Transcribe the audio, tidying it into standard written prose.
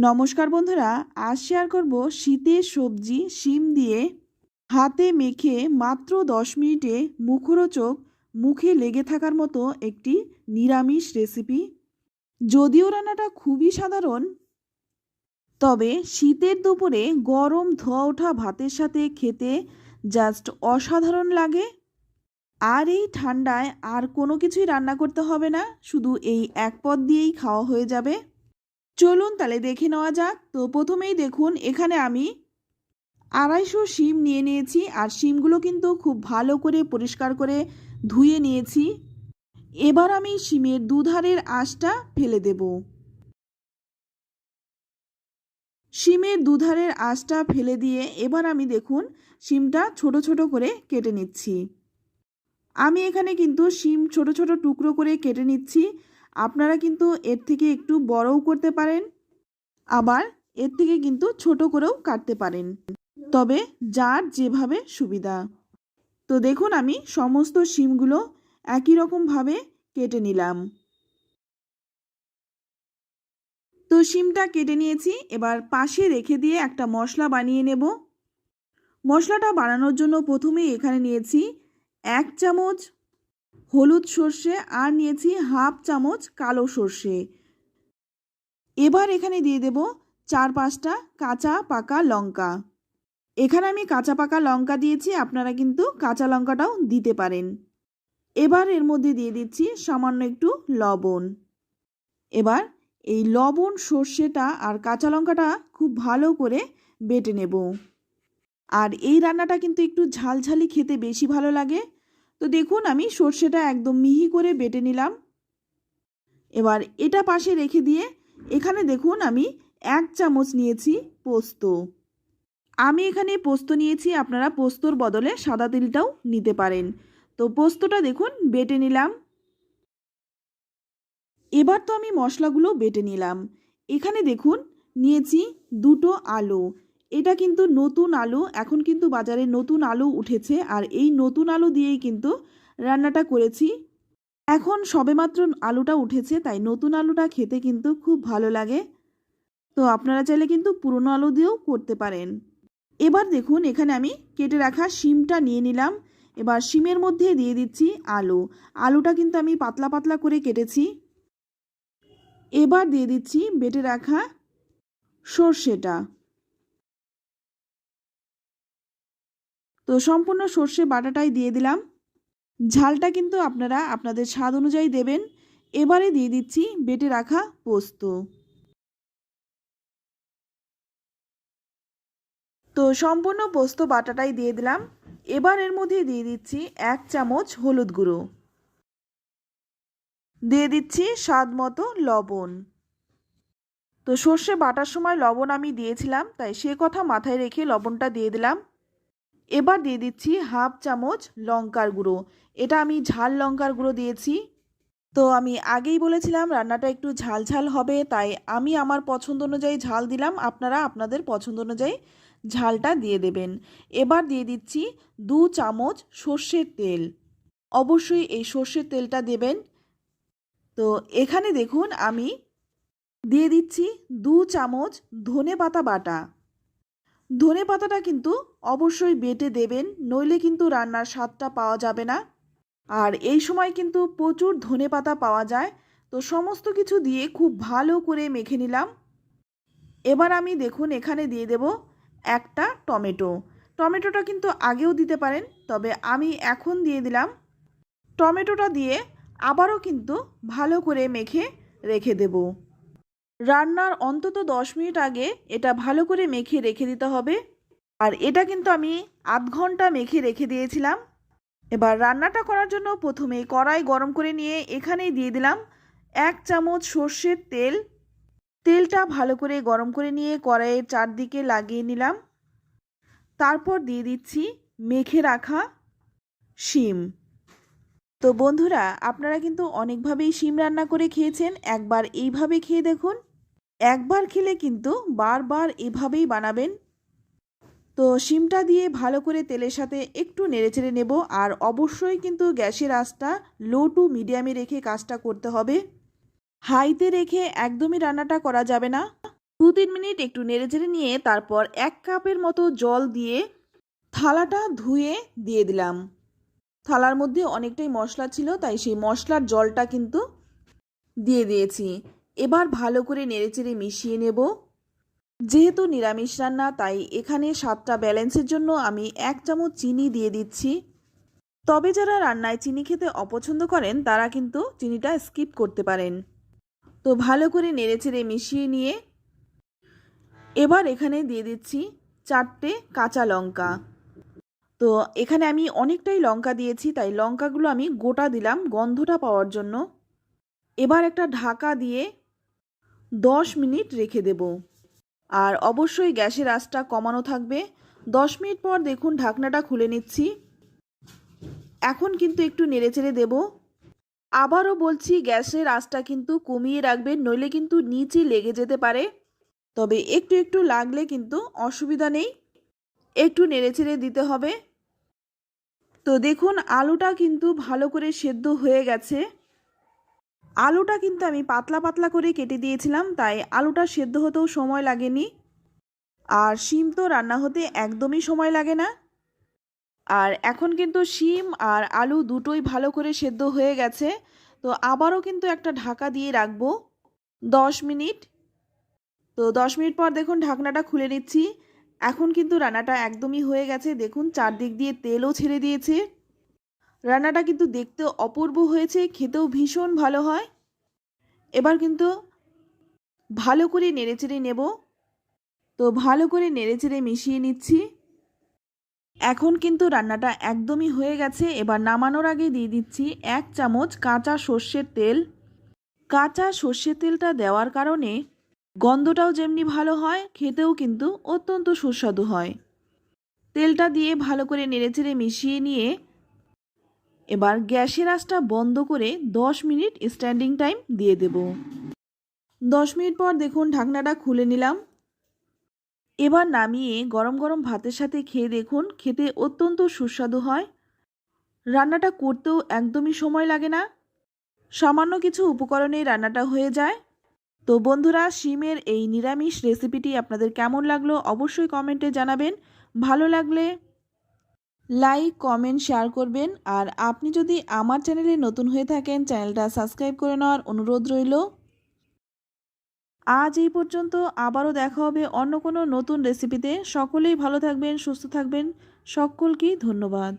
নমস্কার বন্ধুরা, আজ শেয়ার করব শীতের সবজি শিম দিয়ে হাতে মেখে মাত্র 10 মিনিটে মুখরোচক, মুখে লেগে থাকার মতো একটি নিরামিষ রেসিপি। যদিও রান্নাটা খুবই সাধারণ, তবে শীতের দুপুরে গরম ধোয়া ওঠা ভাতের সাথে খেতে জাস্ট অসাধারণ লাগে। আর এই ঠান্ডায় আর কোনো কিছুই রান্না করতে হবে না, শুধু এই এক পদ দিয়েই খাওয়া হয়ে যাবে। চলুন তাহলে দেখে নেওয়া যাক। তো প্রথমেই দেখুন, এখানে আমি 250 শিম নিয়ে নিয়েছি। আর শিমগুলো কিন্তু খুব ভালো করে পরিষ্কার করে ধুয়ে নিয়েছি। এবার আমি শিমের দুধারের আঁশটা ফেলে দেব। শিমের দুধারের আঁশটা ফেলে দিয়ে এবার আমি দেখুন শিমটা ছোট ছোট করে কেটে নিচ্ছি। আমি এখানে কিন্তু শিম ছোট ছোট টুকরো করে কেটে নিচ্ছি। আপনারা কিন্তু এর থেকে একটু বড়ও করতে পারেন, আবার এর থেকে কিন্তু ছোট করেও কাটতে পারেন, তবে যার যেভাবে সুবিধা। তো দেখুন আমি সমস্ত শিমগুলো একই রকমভাবে কেটে নিলাম। তো শিমটা কেটে নিয়েছি, এবার পাশে রেখে দিয়ে একটা মশলা বানিয়ে নেব। মশলাটা বানানোর জন্য প্রথমেই এখানে নিয়েছি 1 চামচ হলুদ সর্ষে আর নিয়েছি হাফ চামচ কালো সর্ষে। এবার এখানে দিয়ে দেব 4-5টা কাঁচা পাকা লঙ্কা। এখানে আমি কাঁচা পাকা লঙ্কা দিয়েছি, আপনারা কিন্তু কাঁচা লঙ্কাটাও দিতে পারেন। এবার এর মধ্যে দিয়ে দিচ্ছি সামান্য একটু লবণ। এবার এই লবণ, সর্ষেটা আর কাঁচা লঙ্কাটা খুব ভালো করে বেটে নেব। আর এই রান্নাটা কিন্তু একটু ঝালঝালি খেতে বেশি ভালো লাগে। তো দেখুন আমি সর্ষেটা একদম মিহি করে বেটে নিলাম। এবার এটা পাশে রেখে দিয়ে এখানে দেখুন আমি 1 চামচ নিয়েছি পোস্ত। আমি এখানে পোস্ত নিয়েছি, আপনারা পোস্তর বদলে সাদা তিলটাও নিতে পারেন। তো পোস্তটা দেখুন বেটে নিলাম। এবার তো আমি মশলাগুলো বেটে নিলাম। এখানে দেখুন নিয়েছি 2টো আলু। এটা কিন্তু নতুন আলু, এখন কিন্তু বাজারে নতুন আলু উঠেছে। আর এই নতুন আলু দিয়েই কিন্তু রান্নাটা করেছি। এখন সবেমাত্র আলুটা উঠেছে, তাই নতুন আলুটা খেতে কিন্তু খুব ভালো লাগে। তো আপনারা চাইলে কিন্তু পুরনো আলু দিয়েও করতে পারেন। এবার দেখুন এখানে আমি কেটে রাখা শিমটা নিয়ে নিলাম। এবার শিমের মধ্যে দিয়ে দিচ্ছি আলু। আলুটা কিন্তু আমি পাতলা পাতলা করে কেটেছি। এবার দিয়ে দিচ্ছি বেটে রাখা সর্ষেটা। তো সম্পূর্ণ সর্ষে বাটাটাই দিয়ে দিলাম। ঝালটা কিন্তু আপনারা আপনাদের স্বাদ অনুযায়ী দেবেন। এবারে দিয়ে দিচ্ছি বেটে রাখা পোস্ত। তো সম্পূর্ণ পোস্ত বাটাটাই দিয়ে দিলাম। এবার এর মধ্যে দিয়ে দিচ্ছি 1 চামচ হলুদ গুঁড়ো, দিয়ে দিচ্ছি স্বাদ মতো লবণ। তো সর্ষে বাটার সময় লবণ আমি দিয়েছিলাম, তাই সে কথা মাথায় রেখে লবণটা দিয়ে দিলাম। এবার দিয়ে দিচ্ছি হাফ চামচ লঙ্কার গুঁড়ো। এটা আমি ঝাল লঙ্কার গুঁড়ো দিয়েছি। তো আমি আগেই বলেছিলাম রান্নাটা একটু ঝাল ঝাল হবে, তাই আমি আমার পছন্দ অনুযায়ী ঝাল দিলাম। আপনারা আপনাদের পছন্দ অনুযায়ী ঝালটা দিয়ে দেবেন। এবার দিয়ে দিচ্ছি 2 চামচ সর্ষের তেল। অবশ্যই এই সর্ষের তেলটা দেবেন। তো এখানে দেখুন আমি দিয়ে দিচ্ছি 2 চামচ ধনেপাতা বাটা। ধনেপাতাটা কিন্তু অবশ্যই বেটে দেবেন, নইলে কিন্তু রান্নার স্বাদটা পাওয়া যাবে না। আর এই সময় কিন্তু প্রচুর ধনেপাতা পাওয়া যায়। তো সমস্ত কিছু দিয়ে খুব ভালো করে মেখে নিলাম। এবার আমি দেখুন এখানে দিয়ে দেব একটা টমেটো। টমেটোটা কিন্তু আগেও দিতে পারেন, তবে আমি এখন দিয়ে দিলাম। টমেটোটা দিয়ে আবারও কিন্তু ভালো করে মেখে রেখে দেব। রান্নার অন্তত 10 মিনিট আগে এটা ভালো করে মেখে রেখে দিতে হবে। আর এটা কিন্তু আমি আধ ঘন্টা মেখে রেখে দিয়েছিলাম। এবার রান্নাটা করার জন্য প্রথমে কড়াই গরম করে নিয়ে এখানেই দিয়ে দিলাম 1 চামচ সর্ষের তেল। তেলটা ভালো করে গরম করে নিয়ে কড়াইয়ের চারদিকে লাগিয়ে নিলাম। তারপর দিয়ে দিচ্ছি মেখে রাখা শিম। তো বন্ধুরা, আপনারা কিন্তু অনেকভাবেই শিম রান্না করে খেয়েছেন, একবার এইভাবে খেয়ে দেখুন। একবার খেলে কিন্তু বারবার এভাবেই বানাবেন। তো শিমটা দিয়ে ভালো করে তেলের সাথে একটু নেড়েচেড়ে নেব। আর অবশ্যই কিন্তু গ্যাসের আঁচটা লো টু মিডিয়ামে রেখে কাজটা করতে হবে। হাইতে রেখে একদমই রান্নাটা করা যাবে না। 2-3 মিনিট একটু নেড়েচেড়ে নিয়ে তারপর 1 কাপের মতো জল দিয়ে থালাটা ধুয়ে দিয়ে দিলাম। থালার মধ্যে অনেকটাই মশলা ছিল, তাই সেই মশলার জলটা কিন্তু দিয়ে দিয়েছি। এবার ভালো করে নেড়েচেড়ে মিশিয়ে নেব। যেহেতু নিরামিষ রান্না, তাই এখানে স্বাদটা ব্যালেন্সের জন্য আমি 1 চামচ চিনি দিয়ে দিচ্ছি। তবে যারা রান্নায় চিনি খেতে অপছন্দ করেন তারা কিন্তু চিনিটা স্কিপ করতে পারেন। তো ভালো করে নেড়েচেড়ে মিশিয়ে নিয়ে এবার এখানে দিয়ে দিচ্ছি 4টে কাঁচা লঙ্কা। তো এখানে আমি অনেকটাই লঙ্কা দিয়েছি, তাই লঙ্কাগুলো আমি গোটা দিলাম গন্ধটা পাওয়ার জন্য। এবার একটা ঢাকা দিয়ে 10 মিনিট রেখে দেব। আর অবশ্যই গ্যাসের আঁচটা কমানো থাকবে। 10 মিনিট পর দেখুন ঢাকনাটা খুলে নিচ্ছি। এখন কিন্তু একটু নেড়েচেড়ে দেব। আবারও বলছি, গ্যাসের আঁচটা কিন্তু কমিয়ে রাখবেন, নইলে কিন্তু নিচে লেগে যেতে পারে। তবে একটু একটু লাগলে কিন্তু অসুবিধা নেই, একটু নেড়েচেড়ে দিতে হবে। তো দেখুন আলুটা কিন্তু ভালো করে সেদ্ধ হয়ে গেছে। আলুটা কিন্তু আমি পাতলা পাতলা করে কেটে দিয়েছিলাম, তাই আলুটা সেদ্ধ হতেও সময় লাগেনি। আর শিম তো রান্না হতে একদমই সময় লাগে না। আর এখন কিন্তু শিম আর আলু দুটোই ভালো করে সেদ্ধ হয়ে গেছে। তো আবারও কিন্তু একটা ঢাকা দিয়ে রাখবো 10 মিনিট। তো 10 মিনিট পর দেখুন ঢাকনাটা খুলে নিচ্ছি। এখন কিন্তু রান্নাটা একদমই হয়ে গেছে। দেখুন চারদিক দিয়ে তেলও ছেড়ে দিয়েছে। রান্নাটা কিন্তু দেখতেও অপূর্ব হয়েছে, খেতেও ভীষণ ভালো হয়। এবার কিন্তু ভালো করে নেড়েচেড়ে নেব। তো ভালো করে নেড়েচেড়ে মিশিয়ে নিচ্ছি। এখন কিন্তু রান্নাটা একদমই হয়ে গেছে। এবার নামানোর আগে দিয়ে দিচ্ছি 1 চামচ কাঁচা সর্ষের তেল। কাঁচা সর্ষের তেলটা দেওয়ার কারণে গন্ধটাও যেমনি ভালো হয়, খেতেও কিন্তু অত্যন্ত সুস্বাদু হয়। তেলটা দিয়ে ভালো করে নেড়েচেড়ে মিশিয়ে নিয়ে এবার গ্যাসের আঁচটা বন্ধ করে 10 মিনিট স্ট্যান্ডিং টাইম দিয়ে দেব। 10 মিনিট পর দেখুন ঢাকনাটা খুলে নিলাম। এবার নামিয়ে গরম গরম ভাতের সাথে খেয়ে দেখুন, খেতে অত্যন্ত সুস্বাদু হয়। রান্নাটা করতেও একদমই সময় লাগে না, সামান্য কিছু উপকরণেই রান্নাটা হয়ে যায়। তো বন্ধুরা, শিমের এই নিরামিষ রেসিপিটি আপনাদের কেমন লাগলো অবশ্যই কমেন্টে জানাবেন। ভালো লাগলে লাইক, কমেন্ট, শেয়ার করবেন। আর আপনি যদি আমার চ্যানেলে নতুন হয়ে থাকেন, চ্যানেলটা সাবস্ক্রাইব করে নেওয়ার অনুরোধ রইল। আজ এই পর্যন্ত, আবারও দেখা হবে অন্য কোনো নতুন রেসিপিতে। সকলেই ভালো থাকবেন, সুস্থ থাকবেন। সকলকেই ধন্যবাদ।